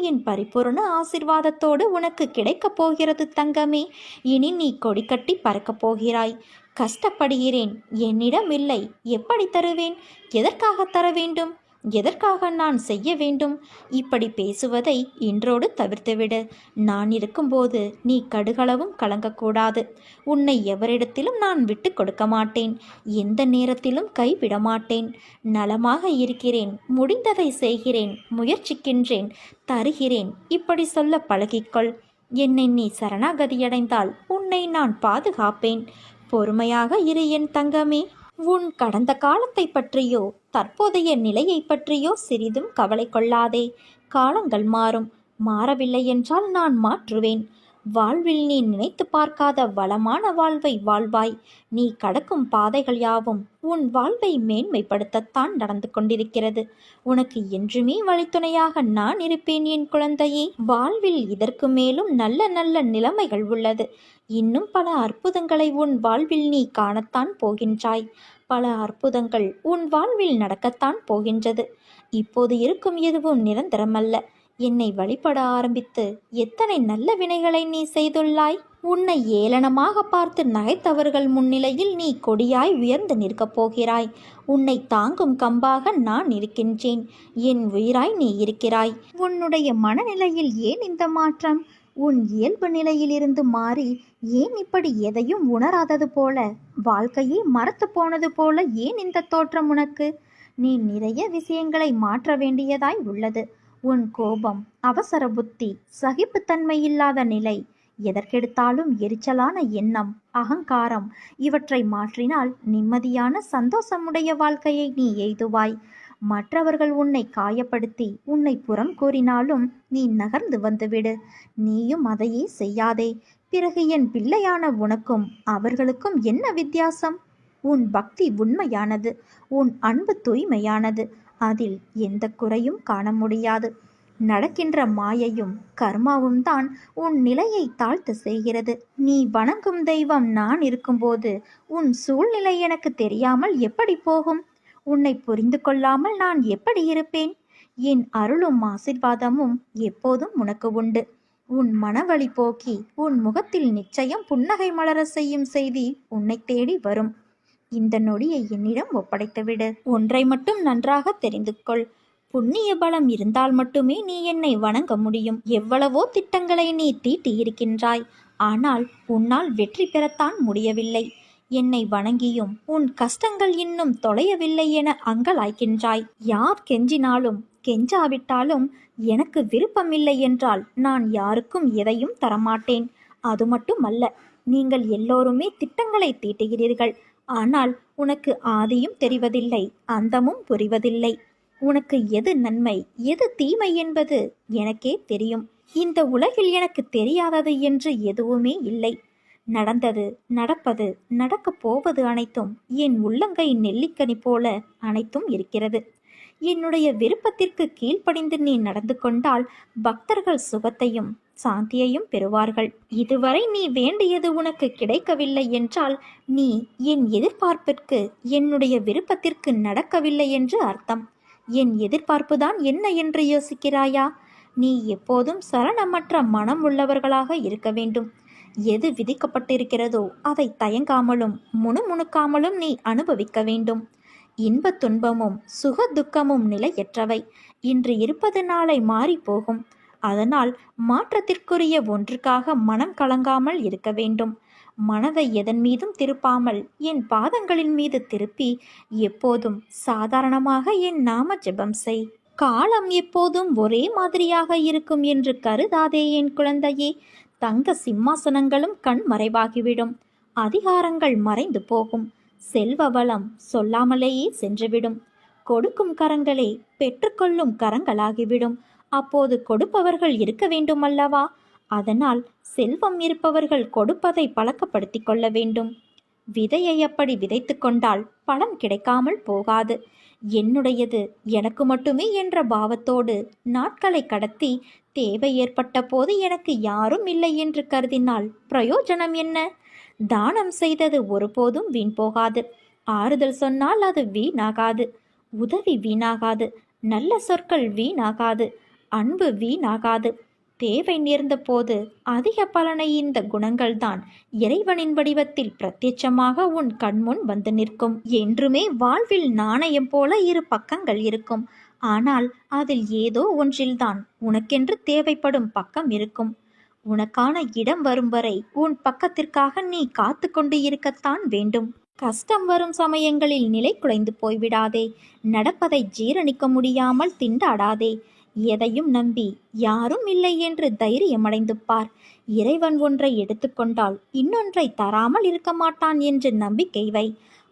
என் பரிபூர்ண ஆசிர்வாதத்தோடு உனக்கு கிடைக்கப் போகிறது தங்கமே. இனி நீ கொடி கட்டி பறக்கப் போகிறாய். கஷ்டப்படுகிறேன், என்னிடம் இல்லை, எப்படி தருவேன்? எதற்காக தர வேண்டும்? எதற்காக நான் செய்ய வேண்டும்? இப்படி பேசுவதை இன்றோடு தவிர்த்துவிடு. நான் இருக்கும்போது நீ கடுகளவும் கலங்கக்கூடாது. உன்னை எவரிடத்திலும் நான் விட்டு கொடுக்க மாட்டேன். எந்த நேரத்திலும் கைவிட மாட்டேன். நலமாக இருக்கிறேன், முடிந்ததை செய்கிறேன், முயற்சிக்கின்றேன், தருகிறேன், இப்படி சொல்ல பழகிக்கொள். என்னை நீ சரணாகதியடைந்தால் உன்னை நான் பாதுகாப்பேன். பொறுமையாக இரு என் தங்கமே. உன் கடந்த காலத்தை பற்றியோ தற்போதைய நிலையை பற்றியோ சிறிதும் கவலை கொள்ளாதே. காலங்கள் மாறும். மாறவில்லை என்றால் நான் மாற்றுவேன். வாழ்வில் நீ நினைத்து பார்க்காத வளமான வாழ்வை வாழ்வாய். நீ கடக்கும் பாதைகள் யாவும் உன் வாழ்வை மேன்மைப்படுத்தத்தான் நடந்து கொண்டிருக்கிறது. உனக்கு என்றுமே வழித்துணையாக நான் இருப்பேன் என் குழந்தையே. வாழ்வில் இதற்கு மேலும் நல்ல நல்ல நிலைமைகள் உள்ளது. இன்னும் பல அற்புதங்களை உன் வாழ்வில் நீ காணத்தான் போகின்றாய். பல அற்புதங்கள் உன் வாழ்வில் நடக்கத்தான் போகின்றது. இப்போது இருக்கும் எதுவும் நிரந்தரமல்ல. என்னை வழிபட ஆரம்பித்து எத்தனை நல்ல வினைகளை நீ செய்துள்ளாய். உன்னை ஏளனமாக பார்த்து நகைத்தவர்கள் முன்னிலையில் நீ கொடியாய் உயர்ந்து நிற்கப் போகிறாய். உன்னை தாங்கும் கம்பாக நான் இருக்கின்றேன். என் உயிராய் நீ இருக்கிறாய். உன்னுடைய மனநிலையில் ஏன் இந்த மாற்றம்? உன் இயல்பு நிலையிலிருந்து மாறி ஏன் இப்படி எதையும் உணராதது போல, வாழ்க்கையே மறத்து போனது போல ஏன் இந்த தோற்றம் உனக்கு? நீ நிறைய விஷயங்களை மாற்ற வேண்டியதாய் உள்ளது. உன் கோபம், அவசர புத்தி, சகிப்புத்தன்மை இல்லாத நிலை, எதற்கெடுத்தாலும் எரிச்சலான எண்ணம், அகங்காரம், இவற்றை மாற்றினால் நிம்மதியான சந்தோஷமுடைய வாழ்க்கையை நீ எய்துவாய். மற்றவர்கள் உன்னை காயப்படுத்தி உன்னை புறம் கூறினாலும் நீ நகர்ந்து வந்துவிடு. நீயும் அதையே செய்யாதே. பிறகு என் பிள்ளையான உனக்கும் அவர்களுக்கும் என்ன வித்தியாசம்? உன் பக்தி உண்மையானது, உன் அன்பு தூய்மையானது. அதில் எந்த குறையும் காண முடியாது. நடக்கின்ற மாயையும் கர்மாவும் தான் உன் நிலையை தாழ்த்த செய்கிறது. நீ வணங்கும் தெய்வம் நான் இருக்கும்போது உன் சூழ்நிலை எனக்கு தெரியாமல் எப்படி போகும்? உன்னை புரிந்து கொள்ளாமல் நான் எப்படி இருப்பேன்? என் அருளும் ஆசிர்வாதமும் எப்போதும் உனக்கு உண்டு. உன் மனவழி போக்கி உன் முகத்தில் நிச்சயம் புன்னகை மலர செய்யும் செய்தி உன்னை தேடி வரும். இந்த நொடியை என்னிடம் ஒப்படைத்துவிடு. ஒன்றை மட்டும் நன்றாக தெரிந்து கொள். புண்ணிய பலம் இருந்தால் மட்டுமே நீ என்னை வணங்க முடியும். எவ்வளவோ திட்டங்களை நீ தீட்டி இருக்கின்றாய். ஆனால் உன்னால் வெற்றி பெறத்தான் முடியவில்லை. என்னை வணங்கியும் உன் கஷ்டங்கள் இன்னும் தொலையவில்லை என அங்கலாய்க்கின்றாய். யார் கெஞ்சினாலும் கெஞ்சாவிட்டாலும் எனக்கு விருப்பமில்லை என்றால் நான் யாருக்கும் எதையும் தரமாட்டேன். அது மட்டுமல்ல, நீங்கள் எல்லோருமே திட்டங்களை தீட்டுகிறீர்கள். ஆனால் உனக்கு ஆதியும் தெரிவதில்லை, அந்தமும் புரிவதில்லை. உனக்கு எது நன்மை எது தீமை என்பது எனக்கே தெரியும். இந்த உலகில் எனக்கு தெரியாதது என்று எதுவுமே இல்லை. நடந்தது, நடப்பது, நடக்கப் போவது அனைத்தும் என் உள்ளங்கை நெல்லிக்கனி போல அனைத்தும் இருக்கிறது. என்னுடைய விருப்பத்திற்கு கீழ்ப்படிந்து நீ நடந்து கொண்டால் பக்தர்கள் சுகத்தையும் சாந்தியையும் பெறுவார்கள். இதுவரை நீ வேண்டியது உனக்கு கிடைக்கவில்லை என்றால் நீ என் எதிர்பார்ப்பிற்கு, என்னுடைய விருப்பத்திற்கு நடக்கவில்லை என்று அர்த்தம். என் எதிர்பார்ப்புதான் என்ன என்று யோசிக்கிறாயா? நீ எப்போதும் சலனமற்ற மனம் உள்ளவர்களாக இருக்க வேண்டும். எது விதிக்கப்பட்டிருக்கிறதோ அதை தயங்காமலும் முணுமுணுக்காமலும் நீ அனுபவிக்க வேண்டும். இன்ப துன்பமும் சுக துக்கமும் நிலையற்றவை. இன்று இருப்பது நாளை மாறி போகும். அதனால் மாற்றத்திற்குரிய ஒன்றுக்காக மனம் கலங்காமல் இருக்க வேண்டும். மனதை எதன் மீதும் திருப்பாமல் என் பாதங்களின் மீது திருப்பி எப்போதும் சாதாரணமாக என் நாம ஜெபம் செய். காலம் எப்போதும் ஒரே மாதிரியாக இருக்கும் என்று கருதாதே என் குழந்தையே. தங்க சிம்மாசனங்களும் கண் மறைவாகிவிடும். அதிகாரங்கள் மறைந்து போகும். செல்வ வளம் சொல்லாமலேயே சென்றுவிடும். கொடுக்கும் கரங்களே பெற்றுக்கொள்ளும் கரங்களாகிவிடும். அப்போது கொடுப்பவர்கள் இருக்க வேண்டும் அல்லவா? அதனால் செல்வம் இருப்பவர்கள் கொடுப்பதை பழக்கப்படுத்தி கொள்ள வேண்டும். விதையை அப்படி விதைத்து கொண்டால் பலன் கிடைக்காமல் போகாது. என்னுடையது எனக்கு மட்டுமே என்ற பாவத்தோடு நாட்களை கடத்தி தேவை ஏற்பட்ட போது எனக்கு யாரும் இல்லை என்று கருதினால் பிரயோஜனம் என்ன? தானம் செய்தது ஒருபோதும் வீண் போகாது. ஆறுதல் சொன்னால் அது வீணாகாது. உதவி வீணாகாது. நல்ல சொற்கள் வீணாகாது. அன்பு வீணாகாது. தேவை நேர்ந்த போது அதிக பலனை இந்த குணங்கள்தான் இறைவனின் வடிவத்தில் பிரத்யட்சமாக உன் கண்முன் வந்து நிற்கும். என்றுமே வாழ்வில் நாணயம் போல இரு பக்கங்கள் இருக்கும். ஆனால் அதில் ஏதோ ஒன்றில்தான் உனக்கென்று தேவைப்படும் பக்கம் இருக்கும். உனக்கான இடம் வரும் வரை உன் பக்கத்திற்காக நீ காத்து கொண்டு இருக்கத்தான் வேண்டும். கஷ்டம் வரும் சமயங்களில் நிலை குலைந்து போய்விடாதே. நடப்பதை ஜீரணிக்க முடியாமல் திண்டாடாதே. எதையும் நம்பி யாரும் இல்லை என்று தைரியமடைந்து பார். இறைவன் ஒன்றை எடுத்துக்கொண்டால் இன்னொன்றை தராமல் இருக்க மாட்டான் என்று நம்பிக்கை வை.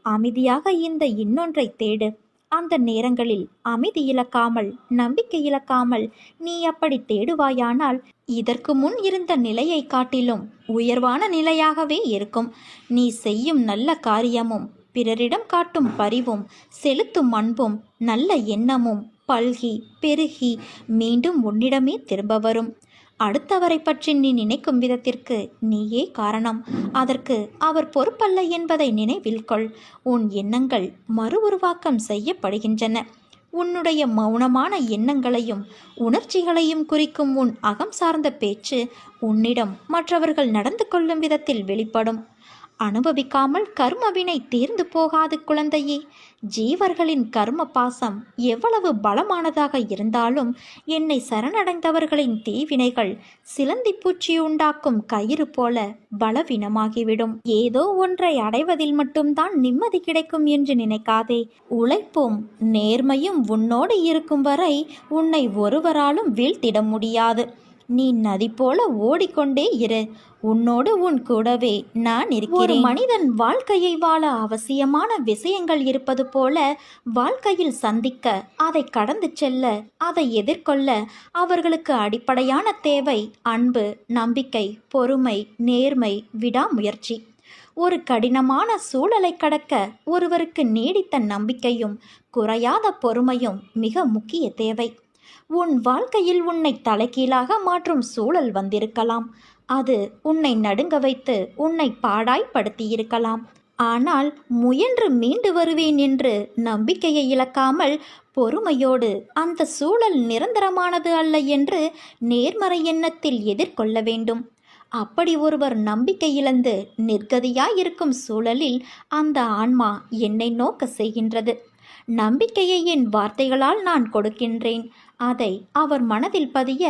அமைதியாக இந்த இன்னொன்றை தேடு. அந்த நேரங்களில் அமைதி இழக்காமல், நம்பிக்கை இழக்காமல் நீ அப்படி தேடுவாயானால் இதற்கு முன் இருந்த நிலையை காட்டிலும் உயர்வான நிலையாகவே இருக்கும். நீ செய்யும் நல்ல காரியமும், பிறரிடம் காட்டும் பரிவும், செலுத்தும் அன்பும், நல்ல எண்ணமும் பல்கி பெருகி மீண்டும் உன்னிடமே திரும்ப வரும். அடுத்தவரை பற்றி நீ நினைக்கும் விதத்திற்கு நீயே காரணம். அதற்கு அவர் பொறுப்பல்ல என்பதை நினைவில் கொள். உன் எண்ணங்கள் மறு உருவாக்கம் செய்யப்படுகின்றன. உன்னுடைய மௌனமான எண்ணங்களையும் உணர்ச்சிகளையும் குறிக்கும் உன் அகம் சார்ந்த பேச்சு உன்னிடம் மற்றவர்கள் நடந்து கொள்ளும் விதத்தில் வெளிப்படும். அனுபவிக்காமல் கர்மவினை தீர்ந்து போகாது குழந்தையே. ஜீவர்களின் கர்ம பாசம் எவ்வளவு பலமானதாக இருந்தாலும் என்னை சரணடைந்தவர்களின் தீவினைகள் சிலந்தி பூச்சி உண்டாக்கும் கயிறு போல பலவீனமாகிவிடும். ஏதோ ஒன்றை அடைவதில் மட்டும்தான் நிம்மதி கிடைக்கும் என்று நினைக்காதே. உழைப்பும் நேர்மையும் உன்னோடு இருக்கும் வரை உன்னை ஒருவராலும் வீழ்த்திட முடியாது. நீ நதி போல ஓடிக்கொண்டே இரு. உன்னோடு உன் கூடவே நான் இருக்கிறேன். ஒரு மனிதன் வாழ்க்கையை வாழ அவசியமான விஷயங்கள் இருப்பது போல வாழ்க்கையில் சந்திக்க, அதை கடந்து செல்ல, அதை எதிர்கொள்ள அவர்களுக்கு அடிப்படையான தேவை அன்பு, நம்பிக்கை, பொறுமை, நேர்மை, விடாமுயற்சி. ஒரு கடினமான சூழலை கடக்க ஒருவருக்கு நீடித்த நம்பிக்கையும் குறையாத பொறுமையும் மிக முக்கிய தேவை. உன் வாழ்க்கையில் உன்னை தலைகீழாக மாற்றும் சூழல் வந்திருக்கலாம். அது உன்னை நடுங்க வைத்து உன்னை பாடாய்படுத்தியிருக்கலாம். ஆனால் முயன்று மீண்டு வருவேன் என்று நம்பிக்கையை இழக்காமல் பொறுமையோடு அந்த சூழல் நிரந்தரமானது அல்ல என்று நேர்மறை எண்ணத்தில் எதிர்கொள்ள வேண்டும். அப்படி ஒருவர் நம்பிக்கை இழந்து நிர்கதியாயிருக்கும் சூழலில் அந்த ஆன்மா என்னை நோக்க செய்கின்றது. நம்பிக்கையை என் வார்த்தைகளால் நான் கொடுக்கின்றேன். அதை அவர் மனதில் பதிய,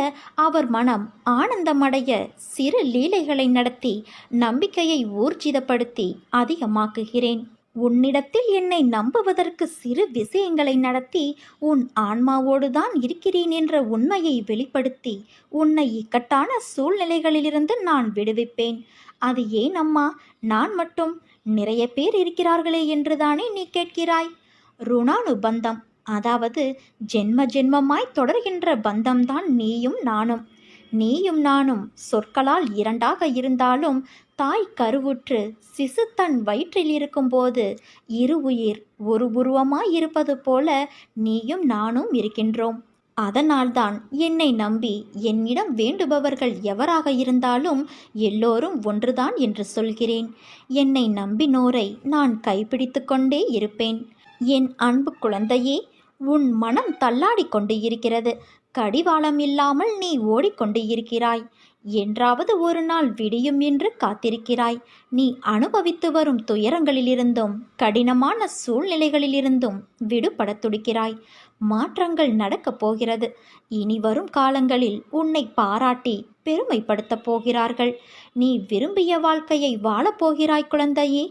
அவர் மனம் ஆனந்தமடைய சிறு லீலைகளை நடத்தி நம்பிக்கையை ஊர்ஜிதப்படுத்தி அதிகமாக்குகிறேன். உன்னிடத்தில் என்னை நம்புவதற்கு சிறு விஷயங்களை நடத்தி உன் ஆன்மாவோடுதான் இருக்கிறேன் என்ற உண்மையை வெளிப்படுத்தி உன்னை இக்கட்டான சூழ்நிலைகளிலிருந்து நான் விடுவிப்பேன். அது ஏன் அம்மா, நான் மட்டும், நிறைய பேர் இருக்கிறார்களே என்றுதானே நீ கேட்கிறாய்? ருணானுபந்தம், அதாவது ஜென்ம ஜென்மமாய் தொடர்கின்ற பந்தம்தான் நீயும் நானும். நீயும் நானும் சொற்களால் இரண்டாக இருந்தாலும் தாய் கருவுற்று சிசு தன் வயிற்றில் இருக்கும்போது இரு உயிர் ஒரு உருவமாய் இருப்பது போல நீயும் நானும் இருக்கின்றோம். அதனால்தான் என்னை நம்பி என்னிடம் வேண்டுபவர்கள் எவராக இருந்தாலும் எல்லோரும் ஒன்றுதான் என்று சொல்கிறேன். என்னை நம்பினோரை நான் கைப்பிடித்து கொண்டே இருப்பேன். என் அன்பு குழந்தையே, உன் மனம் தள்ளாடி கொண்டு இருக்கிறது. கடிவாளம் இல்லாமல் நீ ஓடிக்கொண்டு இருக்கிறாய். என்றாவது ஒரு நாள் விடியும் என்று காத்திருக்கிறாய். நீ அனுபவித்து வரும் துயரங்களிலிருந்தும் கடினமான சூழ்நிலைகளிலிருந்தும் விடுபட துடிக்கிறாய். மாற்றங்கள் நடக்கப் போகிறது. இனி வரும் காலங்களில் உன்னை பாராட்டி பெருமைப்படுத்தப் போகிறார்கள். நீ விரும்பிய வாழ்க்கையை வாழப்போகிறாய் குழந்தையே.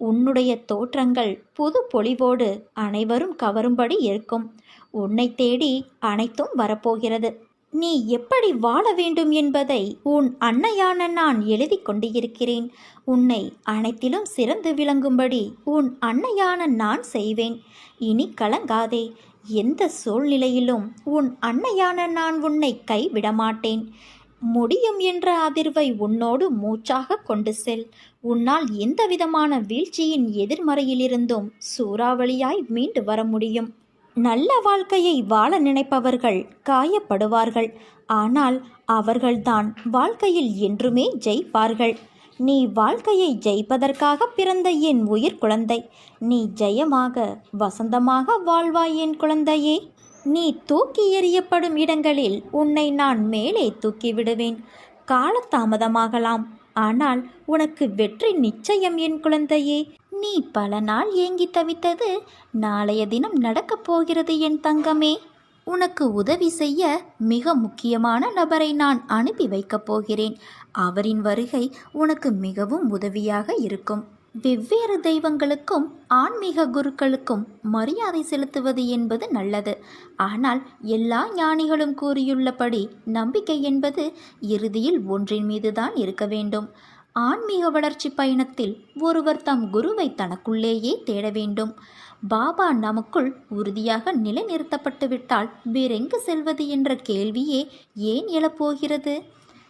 உன்னுடைய தோற்றங்கள் புது பொலிவோடு அனைவரும் கவரும்படி இருக்கும். உன்னை தேடி அனைத்தும் வரப்போகிறது. நீ எப்படி வாழ வேண்டும் என்பதை உன் அன்னையான நான் எழுதி கொண்டு இருக்கிறேன். உன்னை அனைத்திலும் சிறந்து விளங்கும்படி உன் அன்னையான நான் செய்வேன். இனி கலங்காதே. எந்த சூழ்நிலையிலும் உன் அன்னையான நான் உன்னை கைவிட மாட்டேன். முடியும் என்ற அதிர்வை உன்னோடு மூச்சாக கொண்டு செல். உன்னால் எந்த விதமான வீழ்ச்சியின் எதிர்மறையிலிருந்தும் சூறாவளியாய் மீண்டு வர முடியும். நல்ல வாழ்க்கையை வாழ நினைப்பவர்கள் காயப்படுவார்கள். ஆனால் அவர்கள்தான் வாழ்க்கையில் என்றுமே ஜெயிப்பார்கள். நீ வாழ்க்கையை ஜெயிப்பதற்காக பிறந்த என் உயிர் குழந்தை. நீ ஜெயமாக வசந்தமாக வாழ்வாய் என் குழந்தையே. நீ தூக்கி எறியப்படும் இடங்களில் உன்னை நான் மேலே தூக்கி விடுவேன். காலதாமதமாகலாம், ஆனால் உனக்கு வெற்றி நிச்சயம் என் குழந்தையே. நீ பல நாள் ஏங்கி தவித்தது நாளைய தினம் நடக்கப் போகிறது என் தங்கமே. உனக்கு உதவி செய்ய மிக முக்கியமான நபரை நான் அனுப்பி வைக்கப் போகிறேன். அவரின் வருகை உனக்கு மிகவும் உதவியாக இருக்கும். வெவ்வேறு தெய்வங்களுக்கும் ஆன்மீக குருக்களுக்கும் மரியாதை செலுத்துவது என்பது நல்லது. ஆனால் எல்லா ஞானிகளும் கூறியுள்ளபடி நம்பிக்கை என்பது இறுதியில் ஒன்றின் மீதுதான் இருக்க வேண்டும். ஆன்மீக வளர்ச்சி பயணத்தில் ஒருவர் தம் குருவை தனக்குள்ளேயே தேட வேண்டும். பாபா நமக்குள் உறுதியாக நிலைநிறுத்தப்பட்டு விட்டால் வேறெங்கு செல்வது என்ற கேள்வியே ஏன் எழப்போகிறது?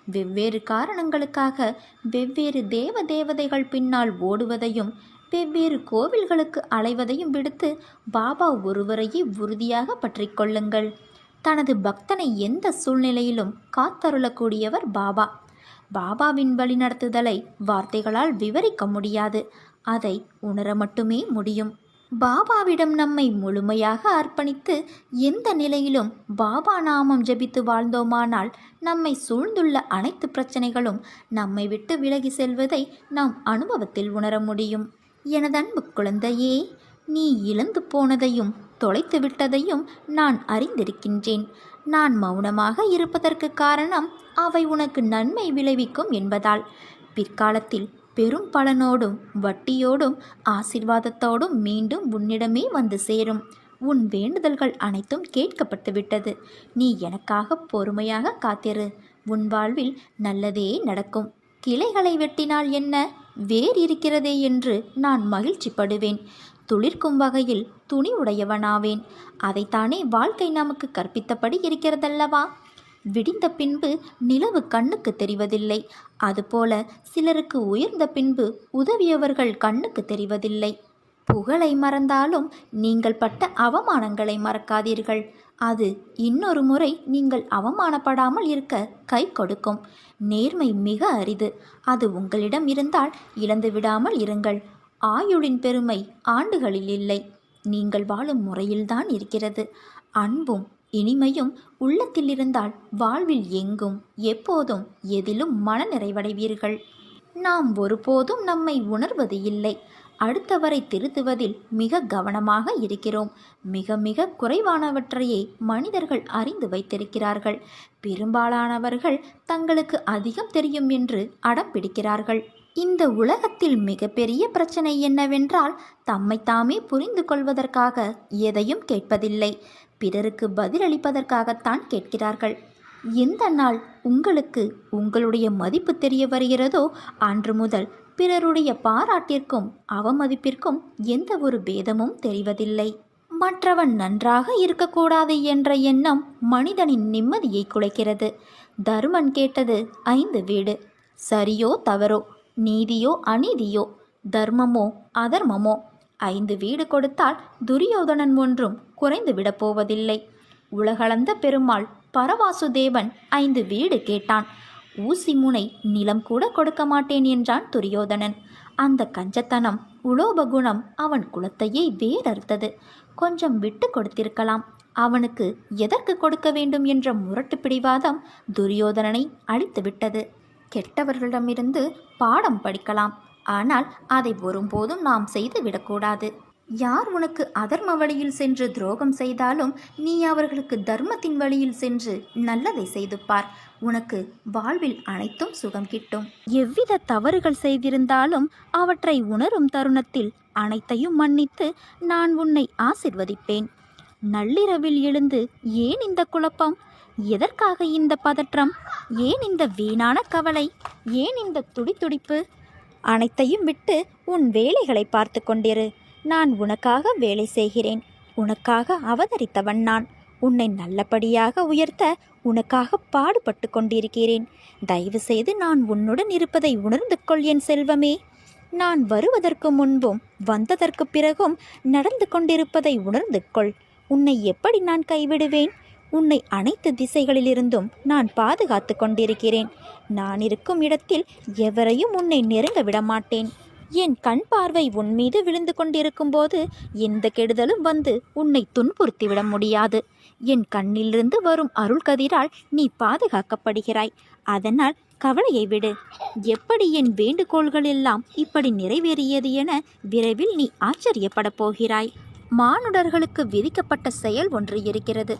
வெவ்வேறு காரணங்களுக்காக வெவ்வேறு தேவதைகள் பின்னால் ஓடுவதையும் வெவ்வேறு கோவில்களுக்கு அலைவதையும் விடுத்து பாபா ஒருவரையே உறுதியாக பற்றி கொள்ளுங்கள். தனது பக்தனை எந்த சூழ்நிலையிலும் காத்தருளக்கூடியவர் பாபா. பாபாவின் வழிநடத்துதலை வார்த்தைகளால் விவரிக்க முடியாது, அதை உணர மட்டுமே முடியும். பாபாவிடம் நம்மை முழுமையாக அர்ப்பணித்து எந்த நிலையிலும் பாபா நாமம் ஜபித்து வாழ்ந்தோமானால் நம்மை சூழ்ந்துள்ள அனைத்து பிரச்சனைகளும் நம்மை விட்டு விலகி செல்வதை நாம் அனுபவத்தில் உணர முடியும். எனதன்பு குழந்தையே, நீ இழந்து போனதையும் தொலைத்து விட்டதையும் நான் அறிந்திருக்கின்றேன். நான் மௌனமாக இருப்பதற்கு காரணம் அவை உனக்கு நன்மை விளைவிக்கும் என்பதால். பிற்காலத்தில் பெரும் பலனோடும் வட்டியோடும் ஆசீர்வாதத்தோடும் மீண்டும் உன்னிடமே வந்து சேரும். உன் வேண்டுதல்கள் அனைத்தும் கேட்கப்பட்டு விட்டது. நீ எனக்காக பொறுமையாக காத்திரு. உன் வாழ்வில் நல்லதே நடக்கும். கிளைகளை வெட்டினால் என்ன, வேர் இருக்கிறதே என்று நான் மகிழ்ச்சிப்படுவேன். துளிர்க்கும் வகையில் துணி உடையவனாவேன். அதைத்தானே வாழ்க்கை நமக்கு கற்பித்தபடி இருக்கிறதல்லவா? விடிந்த பின்பு நிலவு கண்ணுக்கு தெரிவதில்லை. அதுபோல சிலருக்கு உயர்ந்த பின்பு உதவியவர்கள் கண்ணுக்கு தெரிவதில்லை. புகழை மறந்தாலும் நீங்கள் பட்ட அவமானங்களை மறக்காதீர்கள். அது இன்னொரு முறை நீங்கள் அவமானப்படாமல் இருக்க கை கொடுக்கும். நேர்மை மிக அரிது. அது உங்களிடம் இருந்தால் இழந்து விடாமல் இருங்கள். ஆயுளின் பெருமை ஆண்டுகளில் இல்லை, நீங்கள் வாழும் முறையில்தான் இருக்கிறது. அன்பும் இனிமையும் உள்ளத்தில் இருந்தால் வாழ்வில் எங்கும் எப்போதும் எதிலும் மனநிறைவடைவீர்கள். நாம் ஒருபோதும் நம்மை உணர்வது இல்லை. அடுத்தவரை திருத்துவதில் மிக கவனமாக இருக்கிறோம். மிக மிக குறைவானவற்றையே மனிதர்கள் அறிந்து வைத்திருக்கிறார்கள். பெரும்பாலானவர்கள் தங்களுக்கு அதிகம் தெரியும் என்று அடம் பிடிக்கிறார்கள். இந்த உலகத்தில் மிகப்பெரிய பிரச்சனை என்னவென்றால், தம்மைத்தாமே புரிந்து கொள்வதற்காக எதையும் கேட்பதில்லை, பிறருக்கு பதிலளிப்பதற்காகத்தான் கேட்கிறார்கள். எந்த நாள் உங்களுக்கு உங்களுடைய மதிப்பு தெரிய வருகிறதோ அன்று முதல் பிறருடைய பாராட்டிற்கும் அவமதிப்பிற்கும் எந்த ஒரு பேதமும் தெரிவதில்லை. மற்றவன் நன்றாக இருக்கக்கூடாது என்ற எண்ணம் மனிதனின் நிம்மதியை குலைக்கிறது. தருமன் கேட்டது 5 வீடு. சரியோ தவறோ, நீதியோ அநீதியோ, தர்மமோ அதர்மமோ, 5 வீடு கொடுத்தால் துரியோதனன் ஒன்றும் குறைந்து விடப்போவதில்லை. உலகளந்த பெருமாள் பரவாசுதேவன் 5 வீடு கேட்டான். ஊசி முனை நிலம் கூட கொடுக்க மாட்டேன் என்றான் துரியோதனன். அந்த கஞ்சத்தனம் உலோபகுணம் அவன் குலத்தையே வேறறுத்தது. கொஞ்சம் விட்டு கொடுத்திருக்கலாம். அவனுக்கு எதற்கு கொடுக்க வேண்டும் என்ற முரட்டு பிடிவாதம் துரியோதனனை அழித்துவிட்டது. கெட்டவர்களிடமிருந்து பாடம் படிக்கலாம், ஆனால் அதை ஒருபோதும் நாம் செய்து விடக்கூடாது. யார் உனக்கு அதர்ம வழியில் சென்று துரோகம் செய்தாலும் நீ அவர்களுக்கு தர்மத்தின் வழியில் சென்று நல்லதை செய்து பார். உனக்கு வாழ்வில் அனைத்தும் சுகம் கிட்டும். எவ்வித தவறுகள் செய்திருந்தாலும் அவற்றை உணரும் தருணத்தில் அனைத்தையும் மன்னித்து நான் உன்னை ஆசிர்வதிப்பேன். நள்ளிரவில் எழுந்து ஏன் இந்த குழப்பம்? எதற்காக இந்த பதற்றம்? ஏன் இந்த வீணான கவலை? ஏன் இந்த துடிதுடிப்பு? அனைத்தையும் விட்டு உன் வேலைகளை பார்த்து கொண்டிரு. நான் உனக்காக வேலை செய்கிறேன். உனக்காக அவதரித்தவன் நான். உன்னை நல்லபடியாக உயர்த்த உனக்காக பாடுபட்டு கொண்டிருக்கிறேன். தயவு செய்து நான் உன்னுடன் இருப்பதை உணர்ந்து கொள் என் செல்வமே. நான் வருவதற்கு முன்பும் வந்ததற்கு பிறகும் நடந்து கொண்டிருப்பதை உணர்ந்து கொள். உன்னை எப்படி நான் கைவிடுவேன்? உன்னை அனைத்து திசைகளிலிருந்தும் நான் பாதுகாத்து கொண்டிருக்கிறேன். நான் இருக்கும் இடத்தில் எவரையும் உன்னை நெருங்க விடமாட்டேன். என் கண் பார்வை உன் மீது விழுந்து கொண்டிருக்கும் போது எந்த கெடுதலும் வந்து உன்னை துன்புறுத்திவிட முடியாது. என் கண்ணிலிருந்து வரும் அருள் கதிரால் நீ பாதுகாக்கப்படுகிறாய். அதனால் கவலையை விடு. எப்படி என் வேண்டுகோள்கள் எல்லாம் இப்படி நிறைவேறியது என விரைவில் நீ ஆச்சரியப்படப் போகிறாய். மானுடர்களுக்கு விதிக்கப்பட்ட செயல் ஒன்று இருக்கிறது.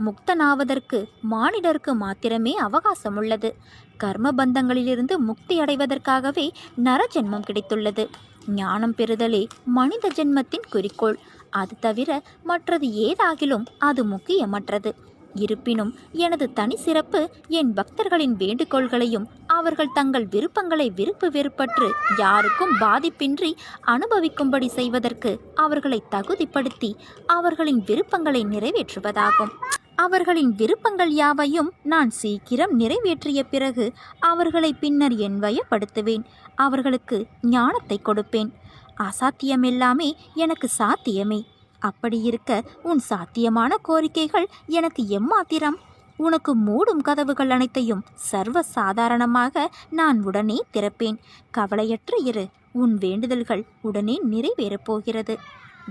முக்தனாவதற்கு மானிடருக்கு மாத்திரமே அவகாசம் உள்ளது. கர்ம பந்தங்களிலிருந்து முக்தி அடைவதற்காகவே நரஜென்மம் கிடைத்துள்ளது. ஞானம் பெறுதலே மனித ஜென்மத்தின் குறிக்கோள். அது தவிர மற்றது ஏதாகிலும் அது முக்கியமற்றது. இருப்பினும் எனது தனி சிறப்பு என் பக்தர்களின் வேண்டுகோள்களையும் அவர்கள் தங்கள் விருப்பங்களை விருப்பு வெறுப்பற்று யாருக்கும் பாதிப்பின்றி அனுபவிக்கும்படி செய்வதற்கு அவர்களை தகுதிப்படுத்தி அவர்களின் விருப்பங்களை நிறைவேற்றுவதாகும். அவர்களின் விருப்பங்கள் யாவையும் நான் சீக்கிரம் நிறைவேற்றிய பிறகு அவர்களை பின்னர் என் வயப்படுத்துவேன். அவர்களுக்கு ஞானத்தை கொடுப்பேன். அசாத்தியமெல்லாமே எனக்கு சாத்தியமே. அப்படி இருக்க உன் சாத்தியமான கோரிக்கைகள் எனக்கு எம்மாத்திரம்? உனக்கு மூடும் கதவுகள் அனைத்தையும் சர்வ சாதாரணமாக நான் உடனே திறப்பேன். கவலையற்று இரு. உன் வேண்டுதல்கள் உடனே நிறைவேறப் போகிறது.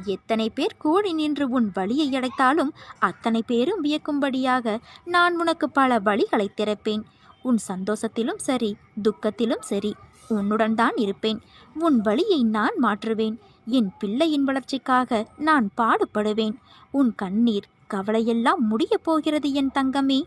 எத்தனை பேர் கூடி நின்று உன் வழியை அடைத்தாலும் அத்தனை பேரும் வியக்கும்படியாக நான் உனக்கு பல வழிகளை திறப்பேன். உன் சந்தோஷத்திலும் சரி, துக்கத்திலும் சரி, உன்னுடன் தான் இருப்பேன். உன் வழியை நான் மாற்றுவேன். என் பிள்ளையின் வளர்ச்சிக்காக நான் பாடுபடுவேன். உன் கண்ணீர் கவலையெல்லாம் முடியப் போகிறது என் தங்கமே.